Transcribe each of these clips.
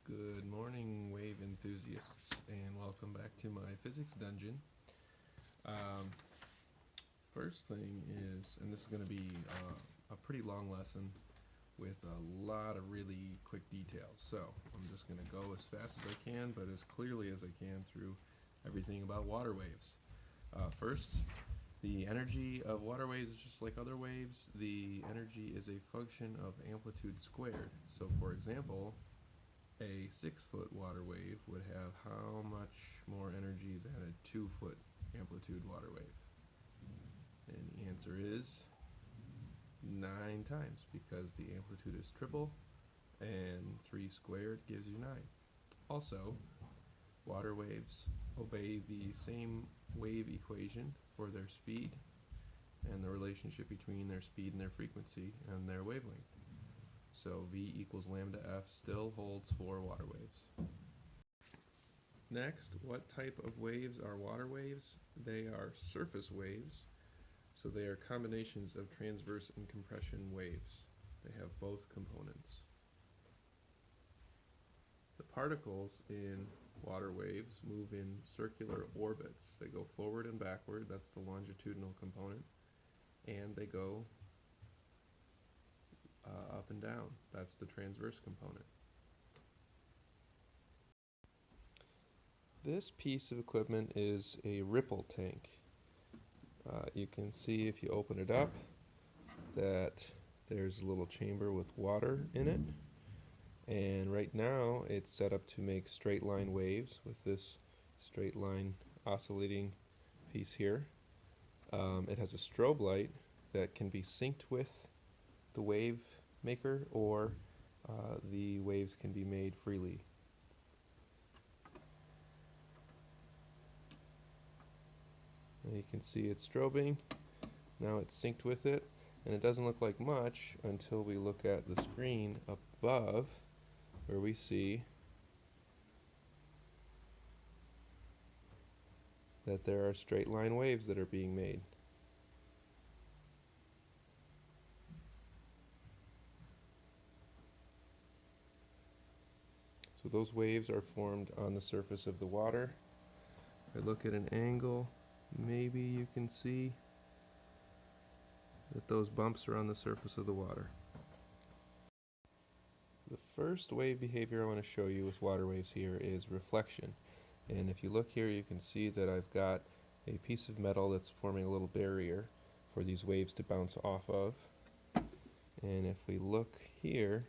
Good morning, wave enthusiasts, and welcome back to my physics dungeon. First thing is, and this is going to be a pretty long lesson with a lot of really quick details. So I'm just going to go as fast as I can, but as clearly as I can through everything about water waves. First, the energy of water waves is just like other waves. The energy is a function of amplitude squared. So for example, a 6-foot water wave would have how much more energy than a 2-foot amplitude water wave? And the answer is 9 times, because the amplitude is triple and 3 squared gives you 9. Also, water waves obey the same wave equation for their speed and the relationship between their speed and their frequency and their wavelength. So V equals lambda F still holds for water waves. Next, what type of waves are water waves? They are surface waves, so they are combinations of transverse and compression waves. They have both components. The particles in water waves move in circular orbits. They go forward and backward, that's the longitudinal component, and they go up and down, that's the transverse component. This piece of equipment is a ripple tank. You can see if you open it up that there's a little chamber with water in it, and right now it's set up to make straight line waves with this straight line oscillating piece here. It has a strobe light that can be synced with the wave maker, or the waves can be made freely. You can see it's strobing. Now it's synced with it, and it doesn't look like much until we look at the screen above, where we see that there are straight line waves that are being made. So those waves are formed on the surface of the water. If I look at an angle, maybe you can see that those bumps are on the surface of the water. The first wave behavior I want to show you with water waves here is reflection. And if you look here, you can see that I've got a piece of metal that's forming a little barrier for these waves to bounce off of. And if we look here,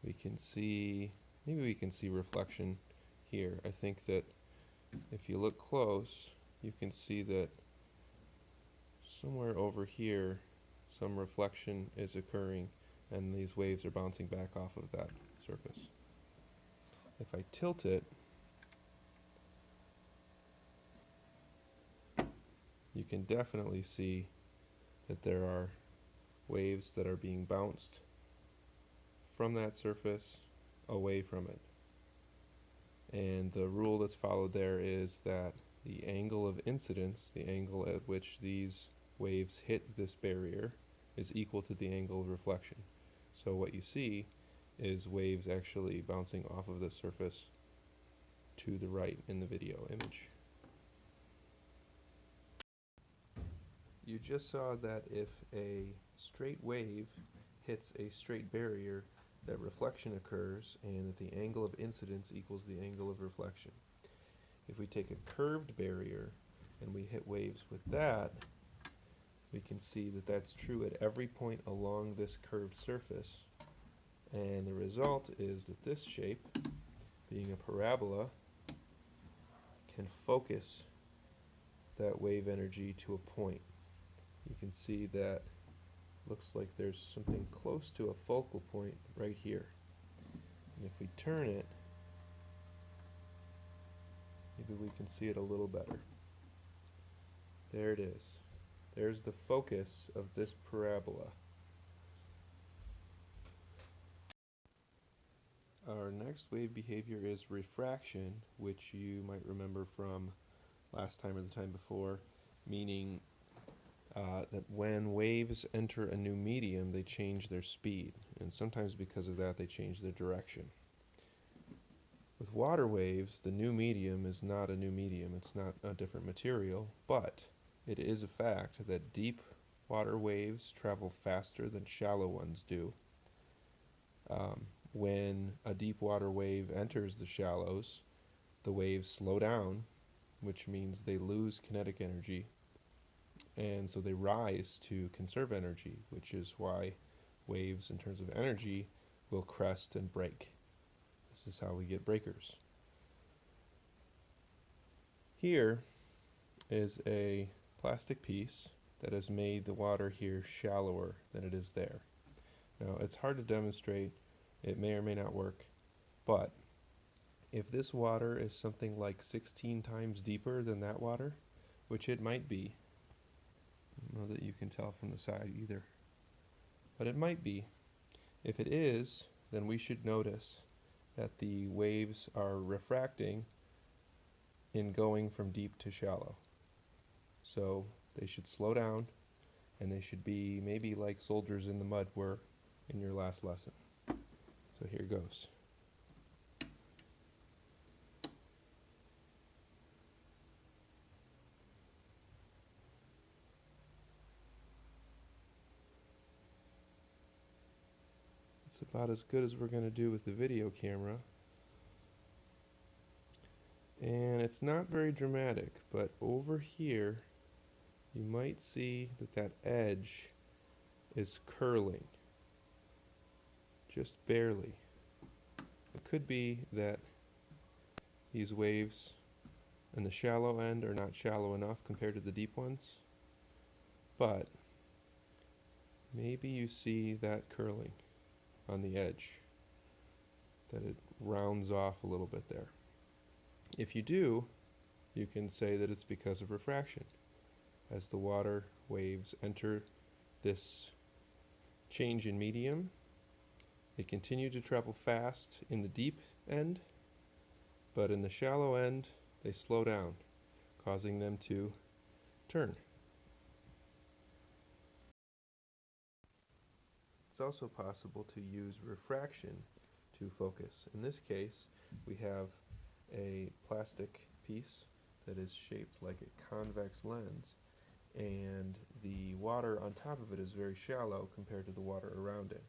we can see, maybe we can see reflection here. I think that if you look close, you can see that somewhere over here some reflection is occurring, and these waves are bouncing back off of that surface. If I tilt it, you can definitely see that there are waves that are being bounced from that surface away from it. And the rule that's followed there is that the angle of incidence, the angle at which these waves hit this barrier, is equal to the angle of reflection. So what you see is waves actually bouncing off of the surface to the right in the video image. You just saw that if a straight wave hits a straight barrier, that reflection occurs, and that the angle of incidence equals the angle of reflection. If we take a curved barrier and we hit waves with that, we can see that that's true at every point along this curved surface, and the result is that this shape, being a parabola, can focus that wave energy to a point. You can see that looks like there's something close to a focal point right here. And if we turn it, maybe we can see it a little better. There it is. There's the focus of this parabola. Our next wave behavior is refraction, which you might remember from last time or the time before, meaning that when waves enter a new medium, they change their speed, and sometimes because of that they change their direction. With water waves, the new medium is not a new medium, it's not a different material, but it is a fact that deep water waves travel faster than shallow ones do. When a deep water wave enters the shallows, the waves slow down, which means they lose kinetic energy, and so they rise to conserve energy, which is why waves, in terms of energy, will crest and break. This is how we get breakers. Here is a plastic piece that has made the water here shallower than it is there. Now, it's hard to demonstrate, it may or may not work, but if this water is something like 16 times deeper than that water, which it might be, I don't know that you can tell from the side either, but it might be. If it is, then we should notice that the waves are refracting in going from deep to shallow. So they should slow down, and they should be maybe like soldiers in the mud were in your last lesson. So here goes. It's about as good as we're going to do with the video camera. And it's not very dramatic, but over here you might see that that edge is curling, just barely. It could be that these waves in the shallow end are not shallow enough compared to the deep ones, but maybe you see that curling on the edge, that it rounds off a little bit there. If you do, you can say that it's because of refraction. As the water waves enter this change in medium, they continue to travel fast in the deep end, but in the shallow end, they slow down, causing them to turn. It's also possible to use refraction to focus. In this case, we have a plastic piece that is shaped like a convex lens, and the water on top of it is very shallow compared to the water around it.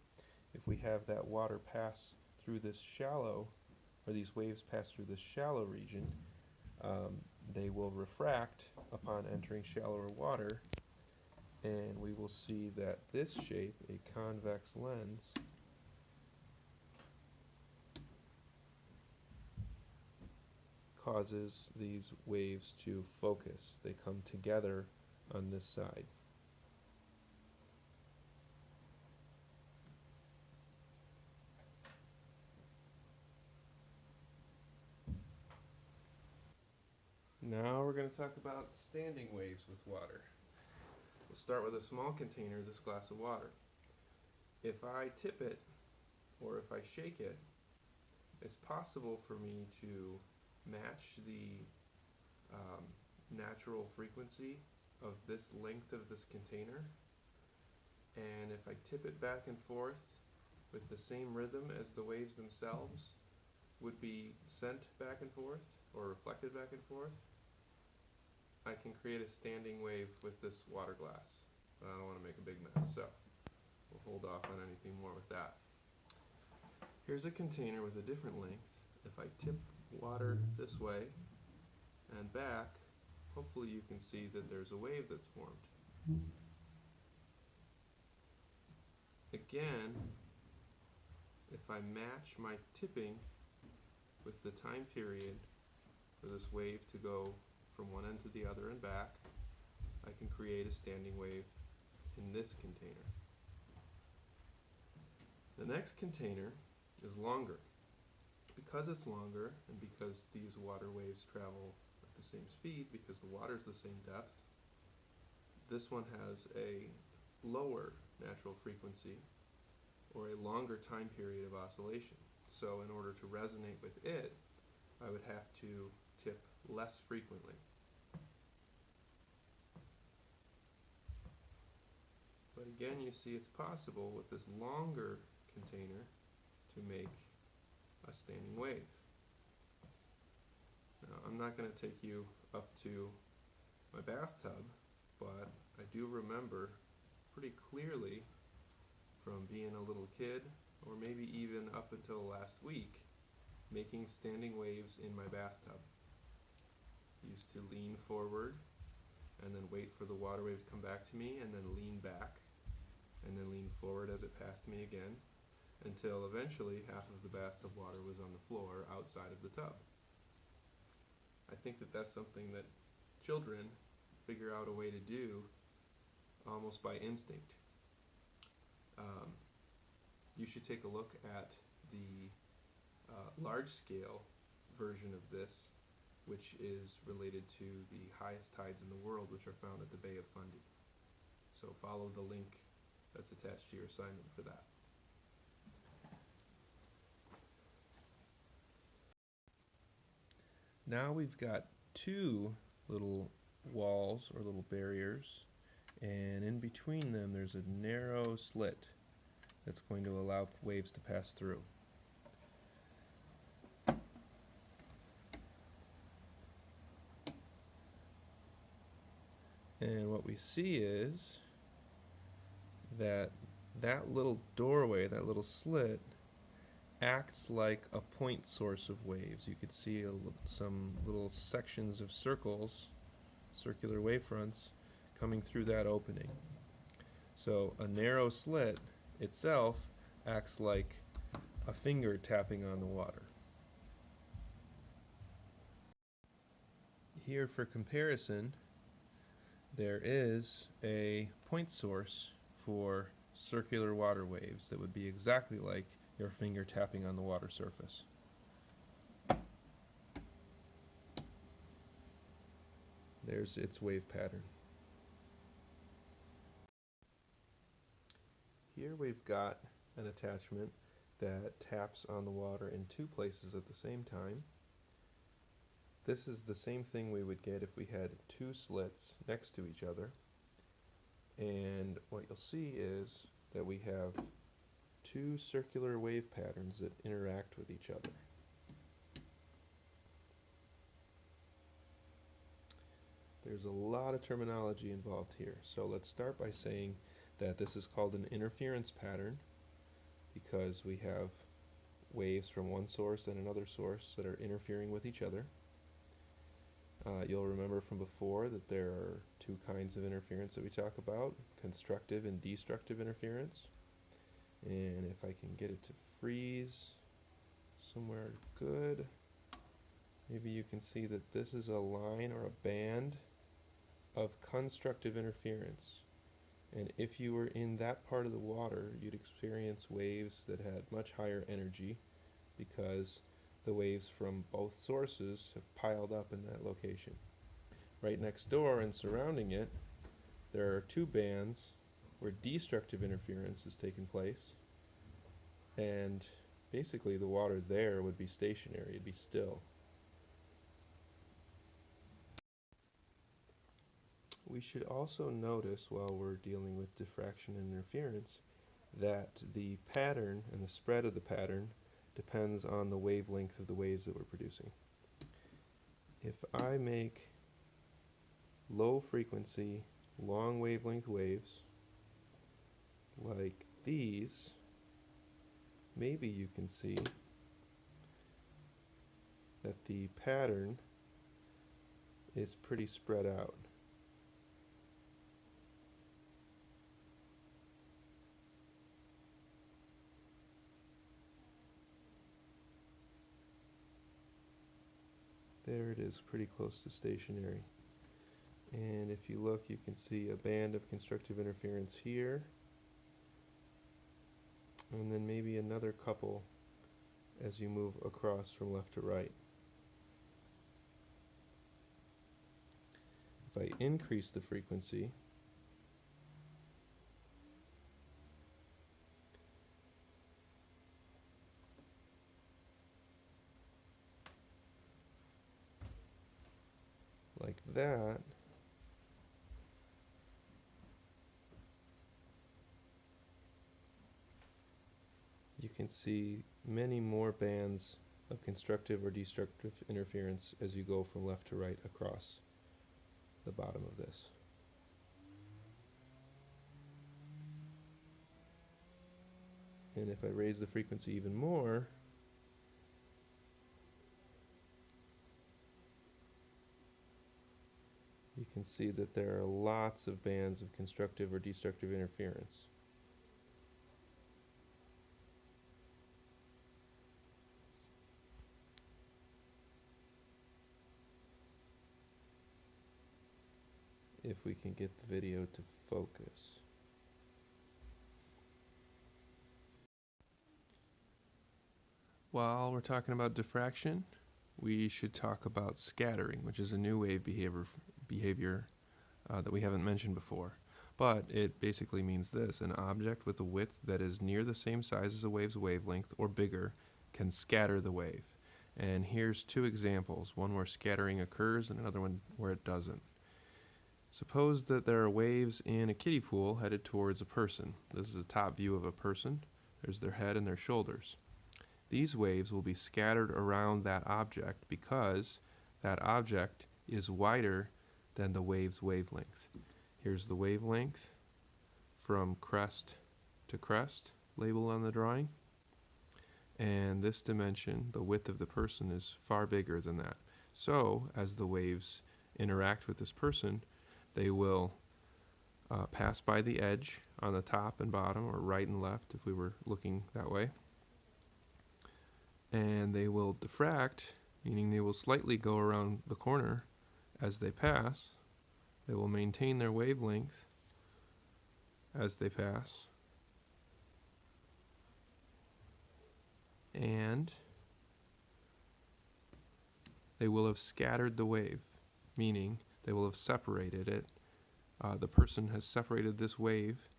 If we have that water pass through this shallow, or these waves pass through this shallow region, they will refract upon entering shallower water, and we will see that this shape, a convex lens, causes these waves to focus. They come together on this side. Now we're going to talk about standing waves with water. We'll start with a small container, this glass of water. If I tip it, or if I shake it, it's possible for me to match the natural frequency of this length of this container. And if I tip it back and forth with the same rhythm as the waves themselves would be sent back and forth, or reflected back and forth, I can create a standing wave with this water glass. But I don't want to make a big mess, so we'll hold off on anything more with that. Here's a container with a different length. If I tip water this way and back, hopefully you can see that there's a wave that's formed. Again, if I match my tipping with the time period for this wave to go from one end to the other and back, I can create a standing wave in this container. The next container is longer. Because it's longer, and because these water waves travel at the same speed, because the water is the same depth, this one has a lower natural frequency, or a longer time period of oscillation. So in order to resonate with it, I would have to tip less frequently. But again, you see it's possible with this longer container to make a standing wave. I'm not going to take you up to my bathtub, but I do remember pretty clearly from being a little kid, or maybe even up until last week, making standing waves in my bathtub. Used to lean forward and then wait for the water wave to come back to me, and then lean back, and then lean forward as it passed me again, until eventually half of the bathtub water was on the floor outside of the tub. I think that that's something that children figure out a way to do almost by instinct. You should take a look at the large-scale version of this, which is related to the highest tides in the world, which are found at the Bay of Fundy. So follow the link that's attached to your assignment for that. Now we've got two little walls or little barriers, and in between them there's a narrow slit that's going to allow waves to pass through. And what we see is that that little doorway, that little slit, acts like a point source of waves. You could see some little sections of circles, circular wavefronts, coming through that opening. So a narrow slit itself acts like a finger tapping on the water. Here for comparison, there is a point source for circular water waves that would be exactly like your finger tapping on the water surface. There's its wave pattern. Here we've got an attachment that taps on the water in two places at the same time. This is the same thing we would get if we had two slits next to each other. And what you'll see is that we have two circular wave patterns that interact with each other. There's a lot of terminology involved here. So let's start by saying that this is called an interference pattern because we have waves from one source and another source that are interfering with each other. You'll remember from before that there are two kinds of interference that we talk about, constructive and destructive interference. And if I can get it to freeze somewhere good, maybe you can see that this is a line or a band of constructive interference. And if you were in that part of the water, you'd experience waves that had much higher energy because the waves from both sources have piled up in that location. Right next door and surrounding it, there are two bands where destructive interference has taken place, and basically the water there would be stationary, it'd be still. We should also notice while we're dealing with diffraction and interference that the pattern and the spread of the pattern depends on the wavelength of the waves that we're producing. If I make low frequency, long wavelength waves like these, maybe you can see that the pattern is pretty spread out. There it is, pretty close to stationary. And if you look, you can see a band of constructive interference here, and then maybe another couple as you move across from left to right. If I increase the frequency, like that, you can see many more bands of constructive or destructive interference as you go from left to right across the bottom of this. And if I raise the frequency even more, you can see that there are lots of bands of constructive or destructive interference. If we can get the video to focus. While we're talking about diffraction, we should talk about scattering, which is a new wave behavior that we haven't mentioned before. But it basically means this: an object with a width that is near the same size as a wave's wavelength or bigger can scatter the wave. And here's two examples, one where scattering occurs and another one where it doesn't. Suppose that there are waves in a kiddie pool headed towards a person. This is a top view of a person. There's their head and their shoulders. These waves will be scattered around that object because that object is wider than the wave's wavelength. Here's the wavelength from crest to crest, labeled on the drawing. And this dimension, the width of the person, is far bigger than that. So, as the waves interact with this person, they will pass by the edge on the top and bottom, or right and left if we were looking that way. And they will diffract, meaning they will slightly go around the corner as they pass. They will maintain their wavelength as they pass. And they will have scattered the wave, meaning they will have separated it. The person has separated this wave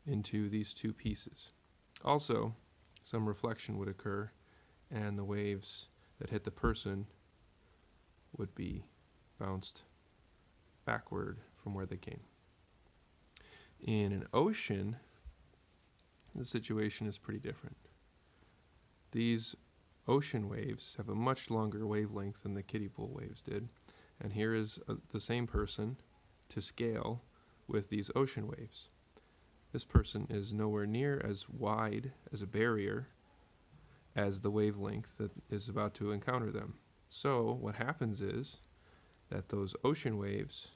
into these two pieces. Also, some reflection would occur, and the waves that hit the person would be bounced backward from where they came. In an ocean, the situation is pretty different. These ocean waves have a much longer wavelength than the kiddie pool waves did, and here is the same person to scale with these ocean waves. This person is nowhere near as wide as a barrier as the wavelength that is about to encounter them. So what happens is that those ocean waves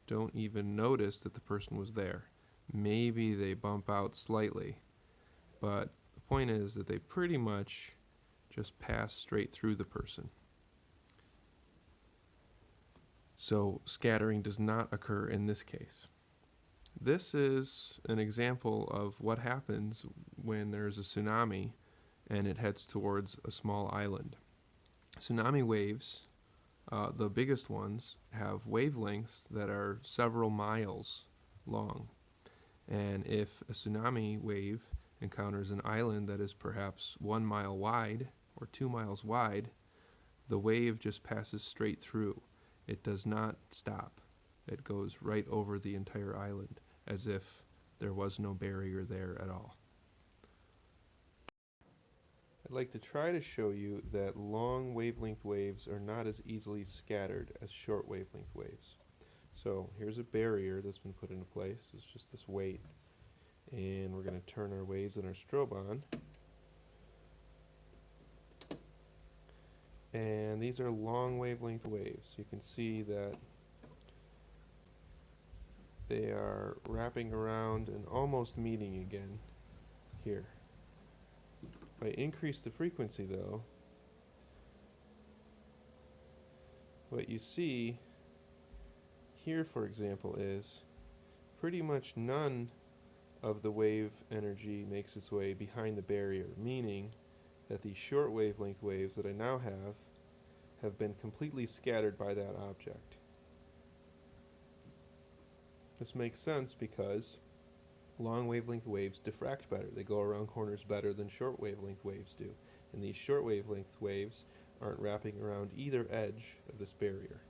don't even notice that the person was there. Maybe they bump out slightly, but the point is that they pretty much just pass straight through the person. So scattering does not occur in this case. This is an example of what happens when there's a tsunami and it heads towards a small island. Tsunami waves, the biggest ones, have wavelengths that are several miles long. And if a tsunami wave encounters an island that is perhaps 1 mile wide or 2 miles wide, the wave just passes straight through. It does not stop. It goes right over the entire island as if there was no barrier there at all. I'd like to try to show you that long wavelength waves are not as easily scattered as short wavelength waves. So here's a barrier that's been put into place. It's just this weight. And we're going to turn our waves and our strobe on. And these are long wavelength waves. You can see that they are wrapping around and almost meeting again here. If I increase the frequency though, what you see here, for example, is pretty much none of the wave energy makes its way behind the barrier, meaning that the short wavelength waves that I now have been completely scattered by that object. This makes sense because long wavelength waves diffract better. They go around corners better than short wavelength waves do. And these short wavelength waves aren't wrapping around either edge of this barrier.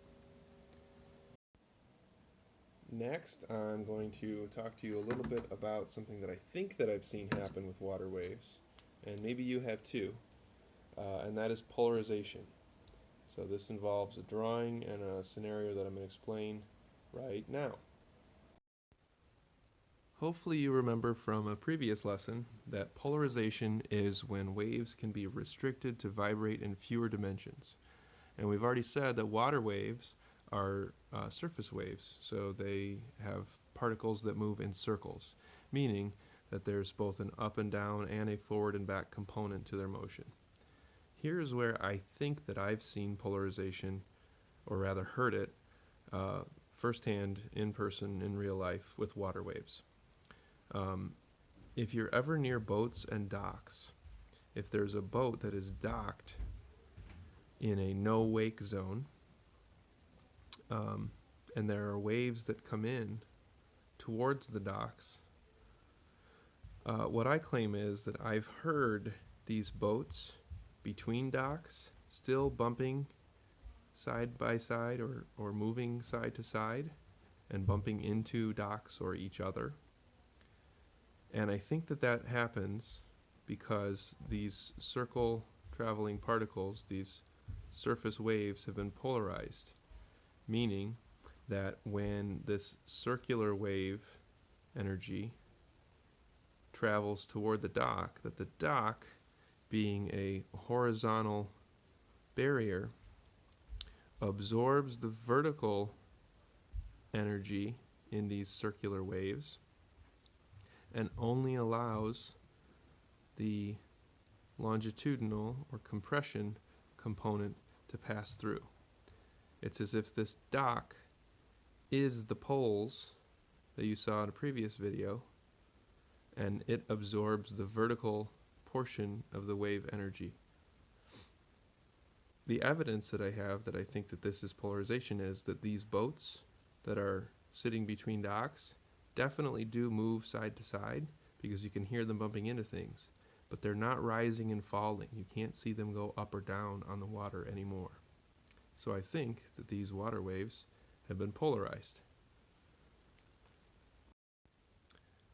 Next, I'm going to talk to you a little bit about something that I think that I've seen happen with water waves, and maybe you have too. and that is polarization. So this involves a drawing and a scenario that I'm going to explain right now. Hopefully you remember from a previous lesson that polarization is when waves can be restricted to vibrate in fewer dimensions. And we've already said that water waves are surface waves, so they have particles that move in circles, meaning that there's both an up and down and a forward and back component to their motion. Here's where I think that I've seen polarization, or rather heard it, firsthand, in person, in real life, with water waves. If you're ever near boats and docks, if there's a boat that is docked in a no-wake zone, and there are waves that come in towards the docks, what I claim is that I've heard these boats between docks still bumping side by side or moving side to side and bumping into docks or each other. And I think that that happens because these circle traveling particles, these surface waves, have been polarized, meaning that when this circular wave energy travels toward the dock, that the dock, being a horizontal barrier, absorbs the vertical energy in these circular waves and only allows the longitudinal or compression component to pass through. It's as if this dock is the poles that you saw in a previous video, and it absorbs the vertical portion of the wave energy. The evidence that I have that I think that this is polarization is that these boats that are sitting between docks definitely do move side to side because you can hear them bumping into things, but they're not rising and falling. You can't see them go up or down on the water anymore. So I think that these water waves have been polarized.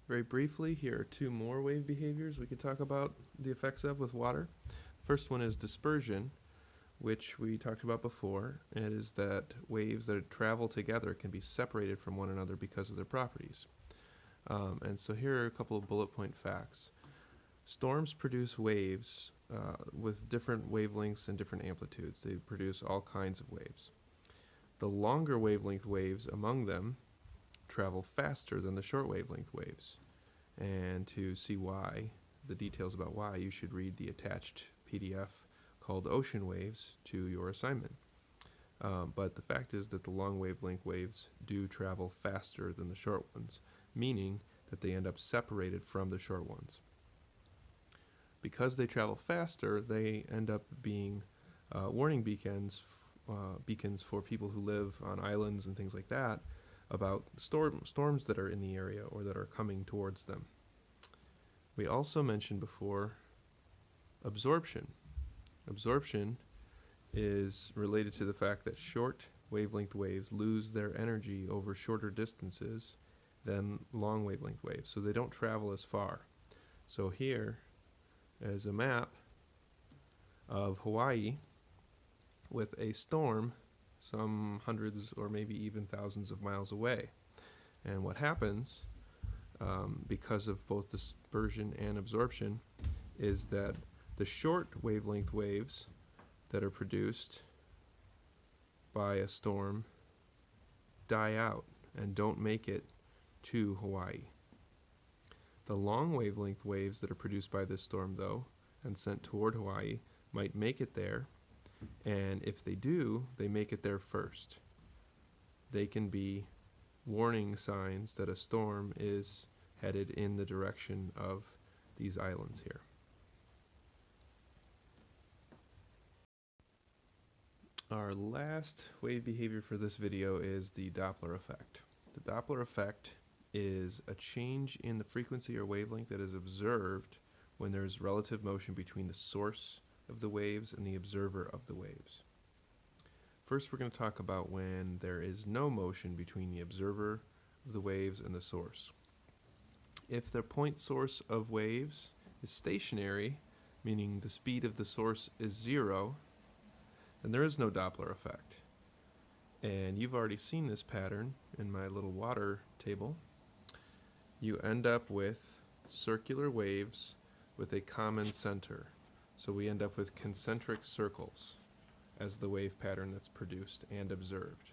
Very briefly, here are two more wave behaviors we could talk about the effects of with water. First one is dispersion, which we talked about before. It is that waves that travel together can be separated from one another because of their properties. And so here are a couple of bullet point facts. Storms produce waves with different wavelengths and different amplitudes. They produce all kinds of waves. The longer wavelength waves among them travel faster than the short wavelength waves. And to see why, the details about why, you should read the attached PDF called Ocean Waves to your assignment. But the fact is that the long wavelength waves do travel faster than the short ones, meaning that they end up separated from the short ones. Because they travel faster, they end up being warning beacons for people who live on islands and things like that about storms that are in the area or that are coming towards them. We also mentioned before absorption. Absorption is related to the fact that short wavelength waves lose their energy over shorter distances than long wavelength waves, so they don't travel as far. So here is a map of Hawaii with a storm some hundreds or maybe even thousands of miles away. And what happens, because of both dispersion and absorption, is that the short wavelength waves that are produced by a storm die out and don't make it to Hawaii. The long wavelength waves that are produced by this storm, though, and sent toward Hawaii, might make it there, and if they do, they make it there first. They can be warning signs that a storm is headed in the direction of these islands here. Our last wave behavior for this video is the Doppler effect. The Doppler effect is a change in the frequency or wavelength that is observed when there's relative motion between the source of the waves and the observer of the waves. First, we're going to talk about when there is no motion between the observer of the waves and the source. If the point source of waves is stationary, meaning the speed of the source is 0, then there is no Doppler effect. And you've already seen this pattern in my little water table. You end up with circular waves with a common center. So we end up with concentric circles as the wave pattern that's produced and observed.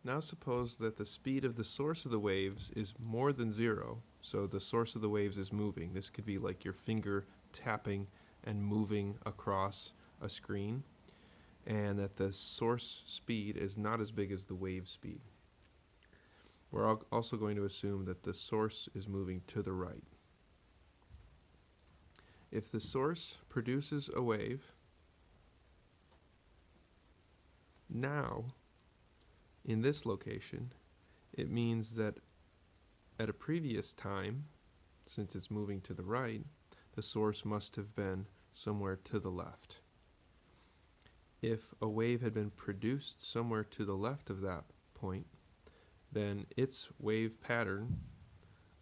Now suppose that the speed of the source of the waves is more than 0, so the source of the waves is moving. This could be like your finger tapping and moving across a screen, and that the source speed is not as big as the wave speed. We're also going to assume that the source is moving to the right. If the source produces a wave, now in this location, it means that at a previous time, since it's moving to the right, the source must have been somewhere to the left. If a wave had been produced somewhere to the left of that point, then its wave pattern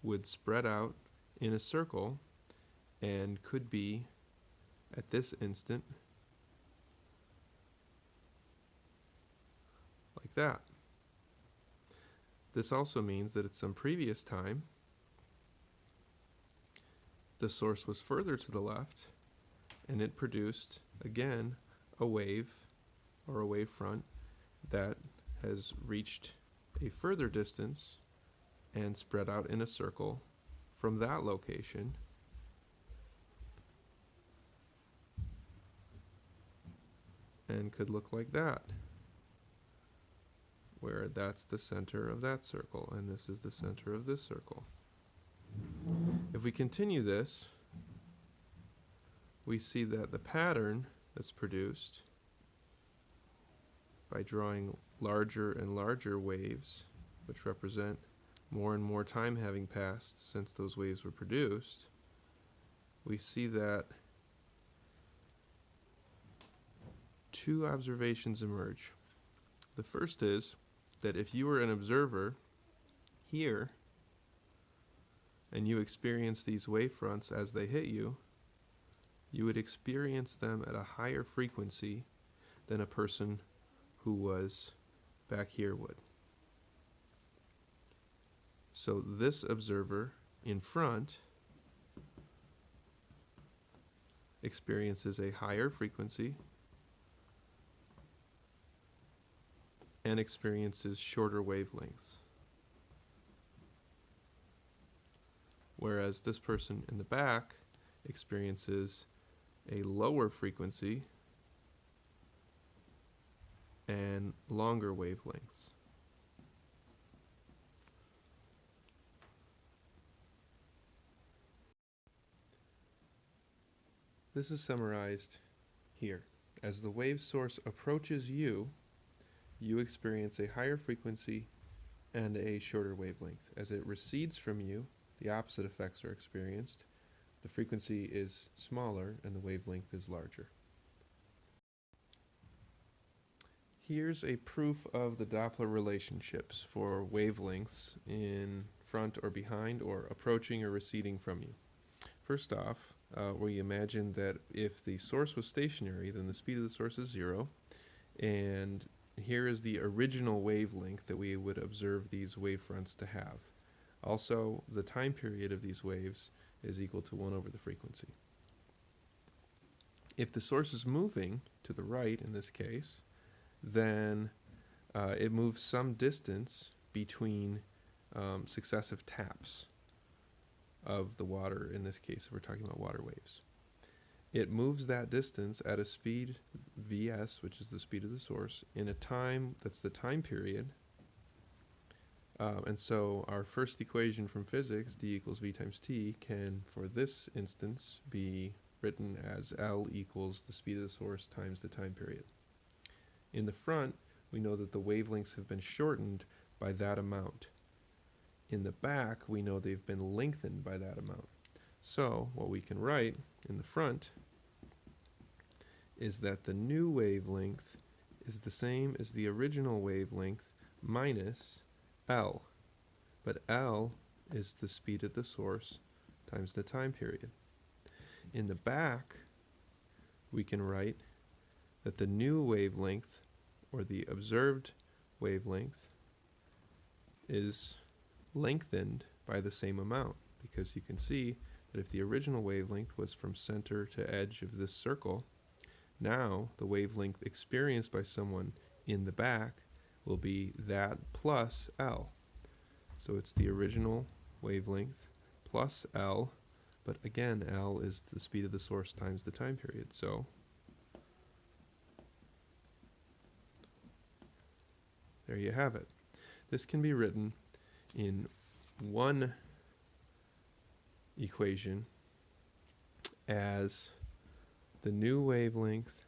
would spread out in a circle and could be, at this instant, like that. This also means that at some previous time, the source was further to the left, and it produced, again, a wave, or a wavefront, that has reached a further distance and spread out in a circle from that location and could look like that, where that's the center of that circle and this is the center of this circle. If we continue this, we see that the pattern that's produced by drawing larger and larger waves, which represent more and more time having passed since those waves were produced, we see that two observations emerge. The first is that if you were an observer here and you experience these wavefronts as they hit you, you would experience them at a higher frequency than a person who was back here would. So this observer in front experiences a higher frequency and experiences shorter wavelengths. Whereas this person in the back experiences a lower frequency and longer wavelengths. This is summarized here. As the wave source approaches you, you experience a higher frequency and a shorter wavelength. As it recedes from you, the opposite effects are experienced. The frequency is smaller and the wavelength is larger. Here's a proof of the Doppler relationships for wavelengths in front or behind or approaching or receding from you. First off, we imagine that if the source was stationary, then the speed of the source is 0, and here is the original wavelength that we would observe these wavefronts to have. Also, the time period of these waves is equal to 1 over the frequency. If the source is moving to the right, in this case, then it moves some distance between successive taps of the water, in this case, if we're talking about water waves. It moves that distance at a speed vs, which is the speed of the source, in a time that's the time period. And so our first equation from physics, d equals v times t, can, for this instance, be written as L equals the speed of the source times the time period. In the front, we know that the wavelengths have been shortened by that amount. In the back, we know they've been lengthened by that amount. So what we can write in the front is that the new wavelength is the same as the original wavelength minus L. But L is the speed of the source times the time period. In the back, we can write that the new wavelength, or the observed wavelength, is lengthened by the same amount, because you can see that if the original wavelength was from center to edge of this circle, now the wavelength experienced by someone in the back will be that plus L. So it's the original wavelength plus L, but again, L is the speed of the source times the time period. So there you have it. This can be written in one equation as the new wavelength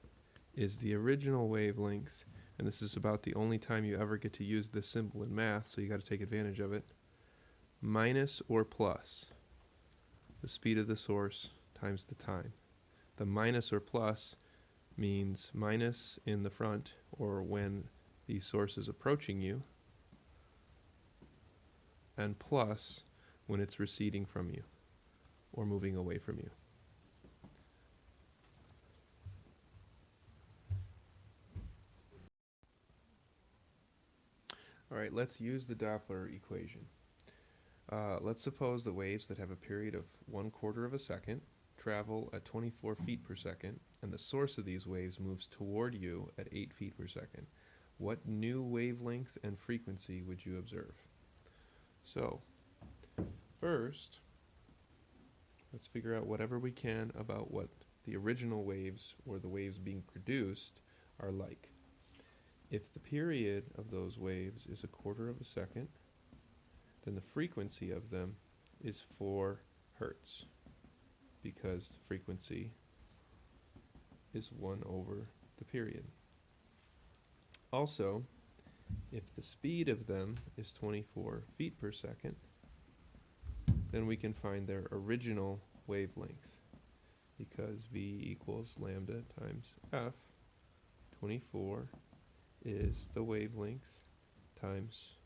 is the original wavelength, and this is about the only time you ever get to use this symbol in math, so you got to take advantage of it, minus or plus the speed of the source times the time. The minus or plus means minus in the front, or when the source is approaching you, and plus when it's receding from you or moving away from you. All right, let's use the Doppler equation. Let's suppose that waves that have a period of 1/4 of a second travel at 24 feet per second, and the source of these waves moves toward you at 8 feet per second. What new wavelength and frequency would you observe? So, first, let's figure out whatever we can about what the original waves, or the waves being produced, are like. If the period of those waves is 1/4 of a second, then the frequency of them is 4 hertz, because the frequency is 1 over the period. Also, if the speed of them is 24 feet per second, then we can find their original wavelength, because v equals lambda times f. 24 is the wavelength times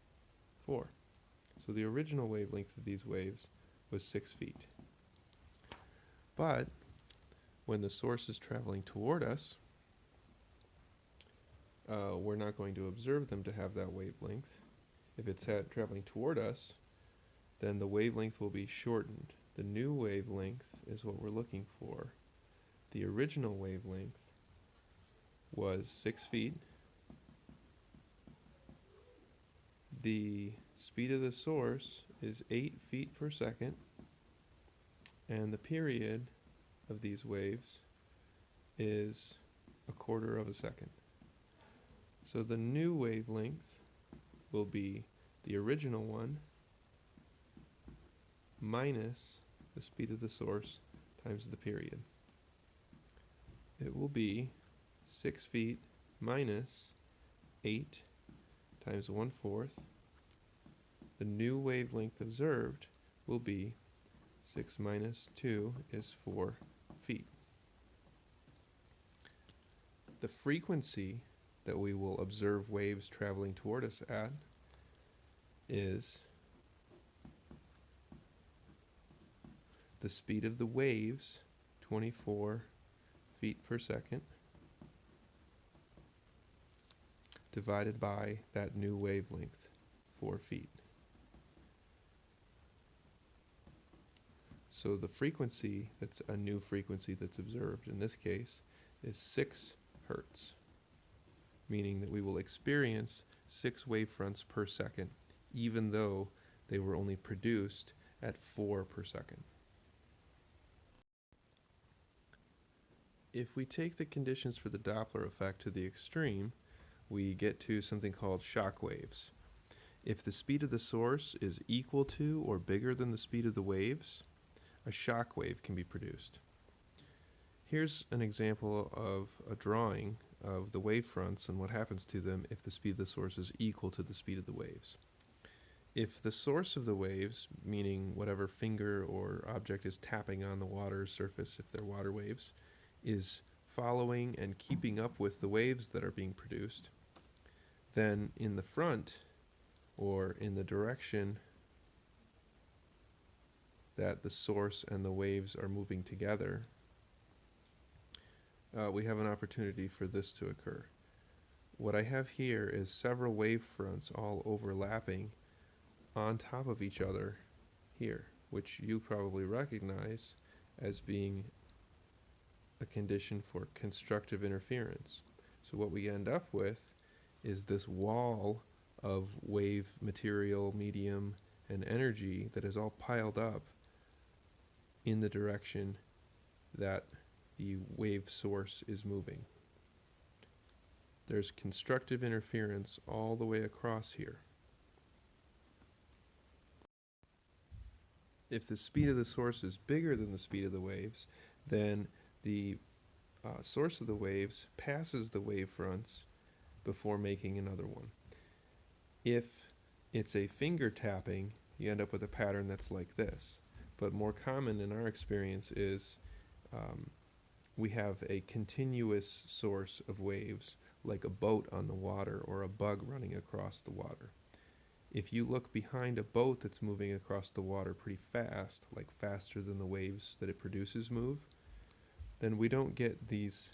4. So the original wavelength of these waves was 6 feet. But when the source is traveling toward us, we're not going to observe them to have that wavelength. If it's traveling toward us, then the wavelength will be shortened. The new wavelength is what we're looking for. The original wavelength was 6 feet. The speed of the source is 8 feet per second, and the period of these waves is 1/4 of a second. So the new wavelength will be the original one minus the speed of the source times the period. It will be 6 feet minus 8 times 1/4. The new wavelength observed will be 6 minus 2 is 4 feet. The frequency that we will observe waves traveling toward us at is the speed of the waves, 24 feet per second, divided by that new wavelength, 4 feet. So the frequency that's a new frequency that's observed in this case is 6 hertz, meaning that we will experience 6 wavefronts per second, even though they were only produced at 4 per second. If we take the conditions for the Doppler effect to the extreme, we get to something called shock waves. If the speed of the source is equal to or bigger than the speed of the waves, a shock wave can be produced. Here's an example of a drawing of the wavefronts and what happens to them if the speed of the source is equal to the speed of the waves. If the source of the waves, meaning whatever finger or object is tapping on the water surface, if they're water waves, is following and keeping up with the waves that are being produced, then in the front, or in the direction that the source and the waves are moving together, we have an opportunity for this to occur. What I have here is several wave fronts all overlapping on top of each other here, which you probably recognize as being a condition for constructive interference. So what we end up with is this wall of wave material, medium, and energy that is all piled up in the direction that the wave source is moving. There's constructive interference all the way across here. If the speed of the source is bigger than the speed of the waves, then the source of the waves passes the wave fronts before making another one. If it's a finger tapping, you end up with a pattern that's like this. But more common in our experience is we have a continuous source of waves, like a boat on the water or a bug running across the water. If you look behind a boat that's moving across the water pretty fast, like faster than the waves that it produces move, then we don't get this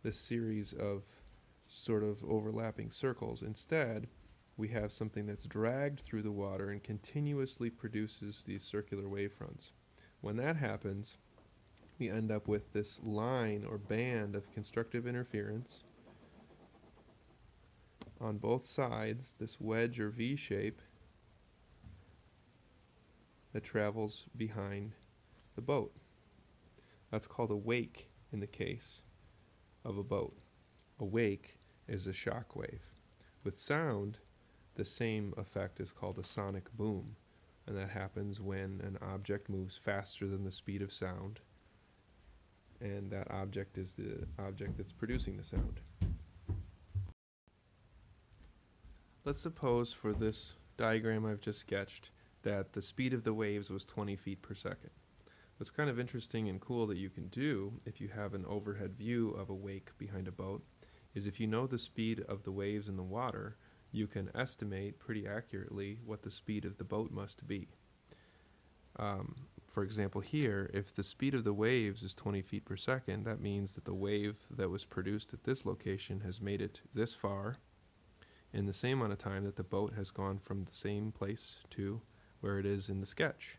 series of sort of overlapping circles. Instead, we have something that's dragged through the water and continuously produces these circular wavefronts. When that happens, we end up with this line or band of constructive interference on both sides, this wedge or V shape that travels behind the boat. That's called a wake in the case of a boat. A wake is a shock wave. With sound, the same effect is called a sonic boom, and that happens when an object moves faster than the speed of sound, and that object is the object that's producing the sound. Let's suppose for this diagram I've just sketched that the speed of the waves was 20 feet per second. What's kind of interesting and cool that you can do if you have an overhead view of a wake behind a boat is if you know the speed of the waves in the water, you can estimate pretty accurately what the speed of the boat must be. For example here, if the speed of the waves is 20 feet per second, that means that the wave that was produced at this location has made it this far in the same amount of time that the boat has gone from the same place to where it is in the sketch.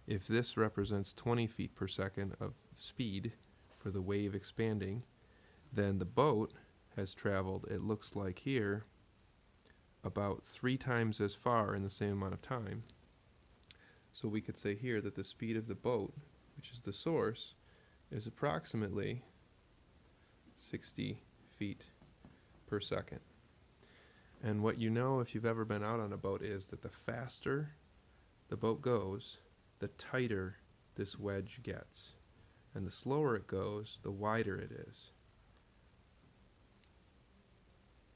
If this represents 20 feet per second of speed for the wave expanding, then the boat has traveled, it looks like here, about 3 times as far in the same amount of time. So we could say here that the speed of the boat, which is the source, is approximately 60 feet per second. And what you know if you've ever been out on a boat is that the faster the boat goes, the tighter this wedge gets. And the slower it goes, the wider it is.